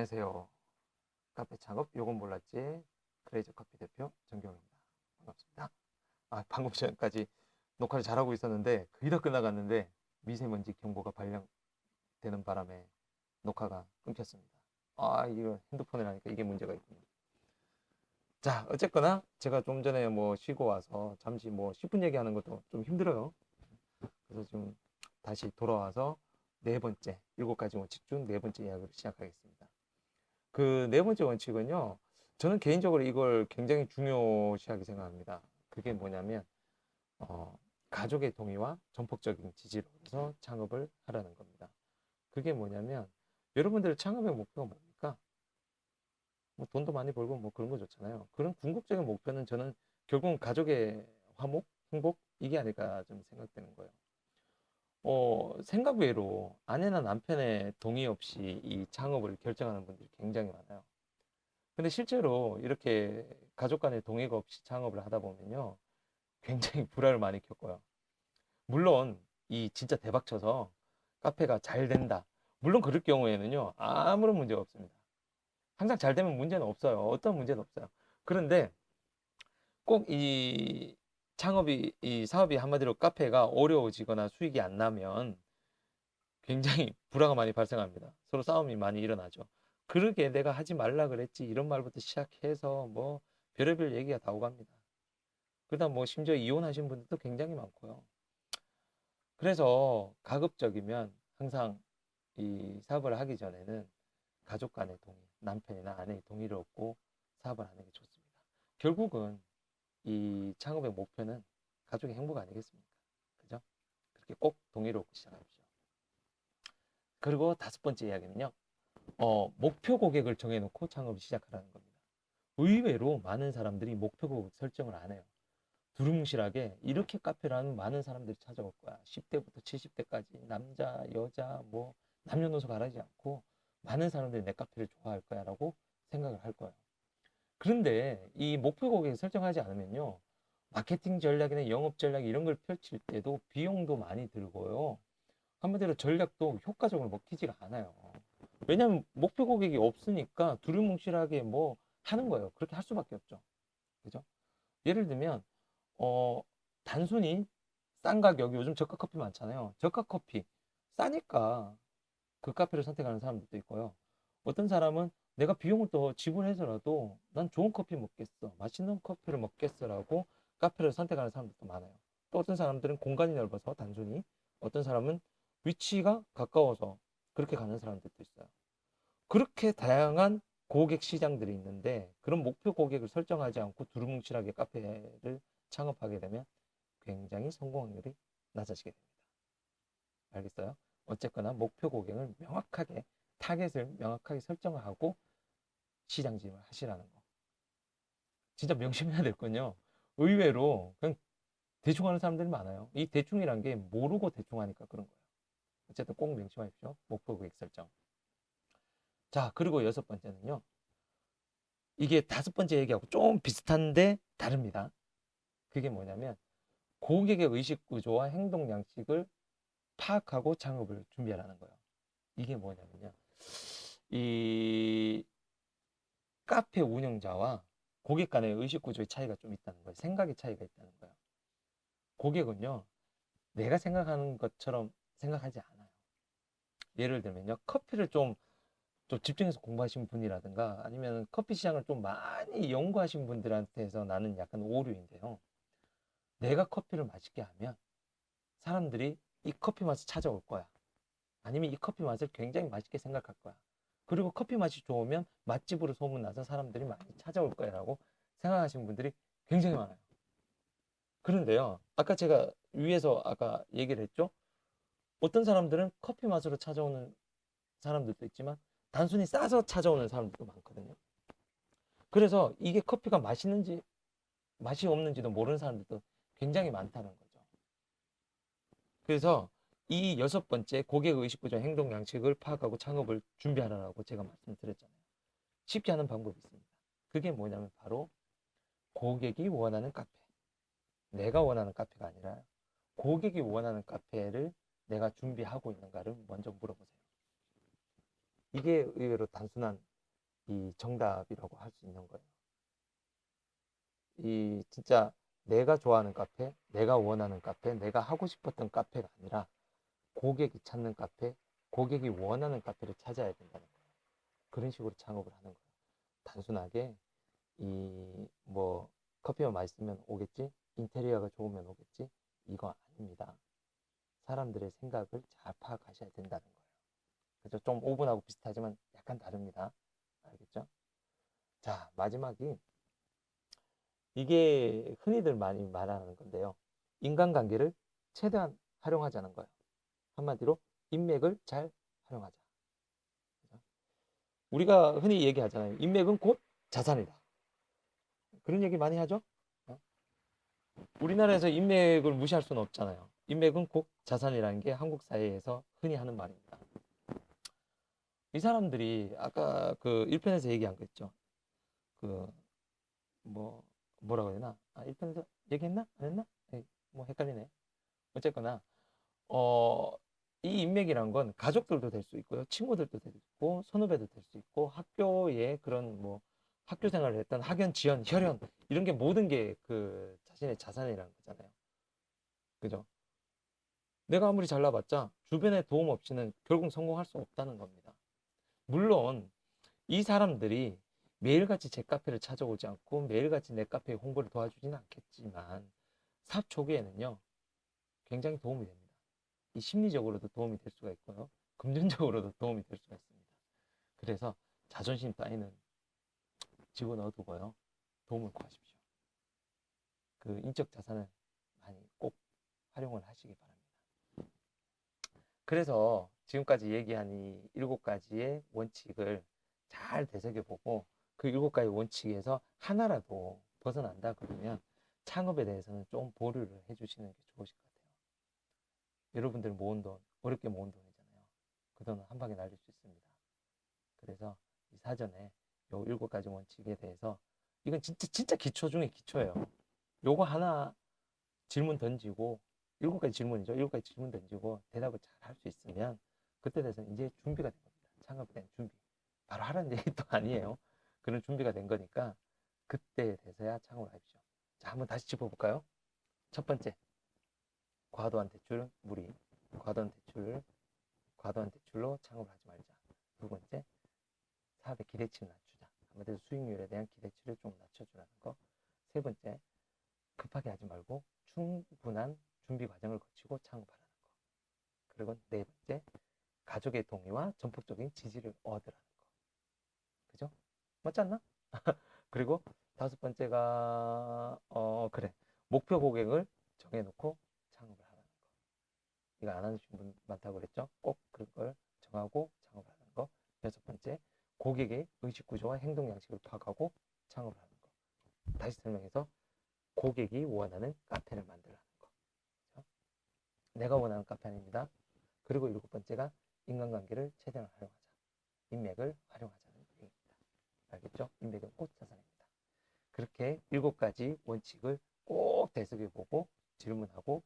안녕하세요. 카페 창업 요건 몰랐지? 크레이저 커피 대표 정경입니다. 반갑습니다. 방금 전까지 녹화를 잘하고 있었는데 거의 다 끝나갔는데 미세먼지 경보가 발령되는 바람에 녹화가 끊겼습니다. 이거 핸드폰에 하니까 이게 문제가 있군요. 자, 어쨌거나 제가 좀 전에 쉬고 와서 잠시 10분 얘기하는 것도 좀 힘들어요. 그래서 좀 다시 돌아와서 네 번째, 7가지 원칙 중 네 번째 이야기를 시작하겠습니다. 그 네 번째 원칙은요, 저는 개인적으로 이걸 굉장히 중요시하게 생각합니다. 그게 뭐냐면, 가족의 동의와 전폭적인 지지로서 창업을 하라는 겁니다. 그게 뭐냐면, 여러분들 창업의 목표가 뭡니까? 돈도 많이 벌고 그런 거 좋잖아요. 그런 궁극적인 목표는 저는 결국은 가족의 화목, 행복, 이게 아닐까 좀 생각되는 거예요. 생각 외로 아내나 남편의 동의 없이 이 창업을 결정하는 분들이 굉장히 많아요. 근데 실제로 이렇게 가족 간의 동의가 없이 창업을 하다 보면요, 굉장히 불화를 많이 겪어요. 물론 이 진짜 대박 쳐서 카페가 잘 된다, 물론 그럴 경우에는요 아무런 문제가 없습니다. 항상 잘 되면 문제는 없어요. 어떤 문제는 없어요. 그런데 꼭 이 창업이, 이 사업이 한마디로 카페가 어려워지거나 수익이 안 나면 굉장히 불화가 많이 발생합니다. 서로 싸움이 많이 일어나죠. 그러게 내가 하지 말라 그랬지, 이런 말부터 시작해서 별의별 얘기가 다 오갑니다. 그다음 심지어 이혼하신 분들도 굉장히 많고요. 그래서 가급적이면 항상 이 사업을 하기 전에는 가족 간의 동의, 남편이나 아내의 동의를 얻고 사업을 하는 게 좋습니다. 결국은 이 창업의 목표는 가족의 행복 아니겠습니까? 그죠? 그렇게 꼭 동의를 얻고 시작합시다. 그리고 다섯 번째 이야기는요, 목표 고객을 정해놓고 창업을 시작하라는 겁니다. 의외로 많은 사람들이 목표 고객 설정을 안 해요. 두루뭉실하게 이렇게 카페를 하면 많은 사람들이 찾아올 거야. 10대부터 70대까지 남자, 여자, 남녀노소 가리지 않고 많은 사람들이 내 카페를 좋아할 거야 라고 생각을 할 거예요. 그런데 이 목표 고객을 설정하지 않으면요, 마케팅 전략이나 영업 전략 이런 걸 펼칠 때도 비용도 많이 들고요, 한마디로 전략도 효과적으로 먹히지가 않아요. 왜냐하면 목표 고객이 없으니까 두루뭉실하게 하는 거예요. 그렇게 할 수밖에 없죠. 그죠? 예를 들면 어 단순히 싼 가격, 요즘 저가 커피 많잖아요. 저가 커피 싸니까 그 카페를 선택하는 사람들도 있고요. 어떤 사람은 내가 비용을 더 지불해서라도 난 좋은 커피 먹겠어, 맛있는 커피를 먹겠어라고 카페를 선택하는 사람들도 많아요. 또 어떤 사람들은 공간이 넓어서 단순히, 어떤 사람은 위치가 가까워서 그렇게 가는 사람들도 있어요. 그렇게 다양한 고객 시장들이 있는데 그런 목표 고객을 설정하지 않고 두루뭉실하게 카페를 창업하게 되면 굉장히 성공 확률이 낮아지게 됩니다. 알겠어요? 어쨌거나 목표 고객을 명확하게, 타겟을 명확하게 설정하고 시장 진입을 하시라는 거. 진짜 명심해야 될 건요, 의외로 그냥 대충 하는 사람들이 많아요. 이 대충이란 게 모르고 대충 하니까 그런 거예요. 어쨌든 꼭 명심하십시오. 목표 고객 설정. 자, 그리고 여섯 번째는요, 이게 다섯 번째 얘기하고 좀 비슷한데 다릅니다. 그게 뭐냐면 고객의 의식 구조와 행동 양식을 파악하고 창업을 준비하라는 거예요. 이게 뭐냐면요, 이 카페 운영자와 고객 간의 의식 구조의 차이가 좀 있다는 거예요. 생각의 차이가 있다는 거예요. 고객은요, 내가 생각하는 것처럼 생각하지 않아요. 예를 들면요, 커피를 좀 집중해서 공부하신 분이라든가 아니면 커피 시장을 좀 많이 연구하신 분들한테서 나는 약간 오류인데요, 내가 커피를 맛있게 하면 사람들이 이 커피 맛을 찾아올 거야. 아니면 이 커피 맛을 굉장히 맛있게 생각할 거야. 그리고 커피 맛이 좋으면 맛집으로 소문나서 사람들이 많이 찾아올 거야 라고 생각하시는 분들이 굉장히 많아요. 그런데요, 아까 제가 위에서 아까 얘기를 했죠. 어떤 사람들은 커피 맛으로 찾아오는 사람들도 있지만 단순히 싸서 찾아오는 사람들도 많거든요. 그래서 이게 커피가 맛있는지 맛이 없는지도 모르는 사람들도 굉장히 많다는 거죠. 그래서 이 여섯 번째 고객 의식 구조 행동 양식을 파악하고 창업을 준비하라고 제가 말씀드렸잖아요. 쉽게 하는 방법이 있습니다. 그게 뭐냐면 바로 고객이 원하는 카페. 내가 원하는 카페가 아니라 고객이 원하는 카페를 내가 준비하고 있는가를 먼저 물어보세요. 이게 의외로 단순한 이 정답이라고 할 수 있는 거예요. 이 진짜 내가 좋아하는 카페, 내가 원하는 카페, 내가 하고 싶었던 카페가 아니라 고객이 찾는 카페, 고객이 원하는 카페를 찾아야 된다는 거예요. 그런 식으로 창업을 하는 거예요. 단순하게 이 뭐 커피만 맛있으면 오겠지, 인테리어가 좋으면 오겠지, 이거 아닙니다. 사람들의 생각을 잘 파악하셔야 된다는 거예요. 그죠? 좀 오분하고 비슷하지만 약간 다릅니다. 알겠죠? 자, 마지막이 이게 흔히들 많이 말하는 건데요. 인간관계를 최대한 활용하자는 거예요. 한마디로 인맥을 잘 활용하자. 그죠? 우리가 흔히 얘기하잖아요. 인맥은 곧 자산이다. 그런 얘기 많이 하죠? 어? 우리나라에서 인맥을 무시할 수는 없잖아요. 인맥은 곧 자산이라는 게 한국 사회에서 흔히 하는 말입니다. 이 사람들이 아까 그 1편에서 얘기한 거 있죠. 그 뭐 뭐라고 해야 되나? 아, 1편에서 얘기했나? 안 했나? 에이, 뭐 헷갈리네. 어쨌거나 어, 이 인맥이란 건 가족들도 될 수 있고요. 친구들도 될 수 있고, 선후배도 될 수 있고, 학교에 그런 뭐 학교 생활을 했던 학연, 지연, 혈연 이런 게 모든 게 그 자신의 자산이라는 거잖아요. 그죠? 내가 아무리 잘나봤자 주변의 도움 없이는 결국 성공할 수 없다는 겁니다. 물론 이 사람들이 매일같이 제 카페를 찾아오지 않고 매일같이 내 카페 홍보를 도와주지는 않겠지만 사업 초기에는요 굉장히 도움이 됩니다. 이 심리적으로도 도움이 될 수가 있고요. 금전적으로도 도움이 될 수가 있습니다. 그래서 자존심 따위는 집어넣어두고요. 도움을 구하십시오. 그 인적 자산을 많이 꼭 활용을 하시기 바랍니다. 그래서 지금까지 얘기한 이 7가지의 원칙을 잘 되새겨보고 그 7가지 원칙에서 하나라도 벗어난다 그러면 창업에 대해서는 좀 보류를 해주시는 게 좋으실 것 같아요. 여러분들 모은 돈, 어렵게 모은 돈이잖아요. 그 돈은 한 방에 날릴 수 있습니다. 그래서 이 사전에 요 7가지 원칙에 대해서 이건 진짜 기초 중에 기초예요. 요거 하나 질문 던지고 7가지 질문이죠. 7가지 질문 던지고 대답을 잘 할 수 있으면 그때 돼서 이제 준비가 된 겁니다. 창업에 대한 준비. 바로 하라는 얘기도 아니에요. 그런 준비가 된 거니까 그때에 돼서야 창업을 하십시오. 자, 한번 다시 짚어볼까요? 첫 번째, 과도한 대출, 무리. 과도한 대출, 과도한 대출로 창업을 하지 말자. 두 번째, 사업의 기대치를 낮추자. 아무래도 수익률에 대한 기대치를 좀 낮춰주라는 거. 세 번째, 급하게 하지 말고 충분한 준비 과정을 거치고 창업하라는 거. 그리고 네 번째, 가족의 동의와 전폭적인 지지를 얻으라는 거. 그죠? 맞지 않나? 그리고 다섯 번째가 그래. 목표 고객을 정해놓고 창업을 하라는 거. 이거 안 하신 분 많다고 그랬죠? 꼭 그걸 정하고 창업을 하는 거. 여섯 번째, 고객의 의식 구조와 행동 양식을 파악하고 창업을 하는 거. 다시 설명해서 고객이 원하는 카페를 만들라는 거. 그렇죠? 내가 원하는 카페 아닙니다. 그리고 일곱 번째가 인간관계를 최대한 활용하자. 인맥을 활용하자는 얘기입니다. 알겠죠? 인맥은 곧 자산입니다. 그렇게 7가지 원칙을 꼭 되새겨보고 질문하고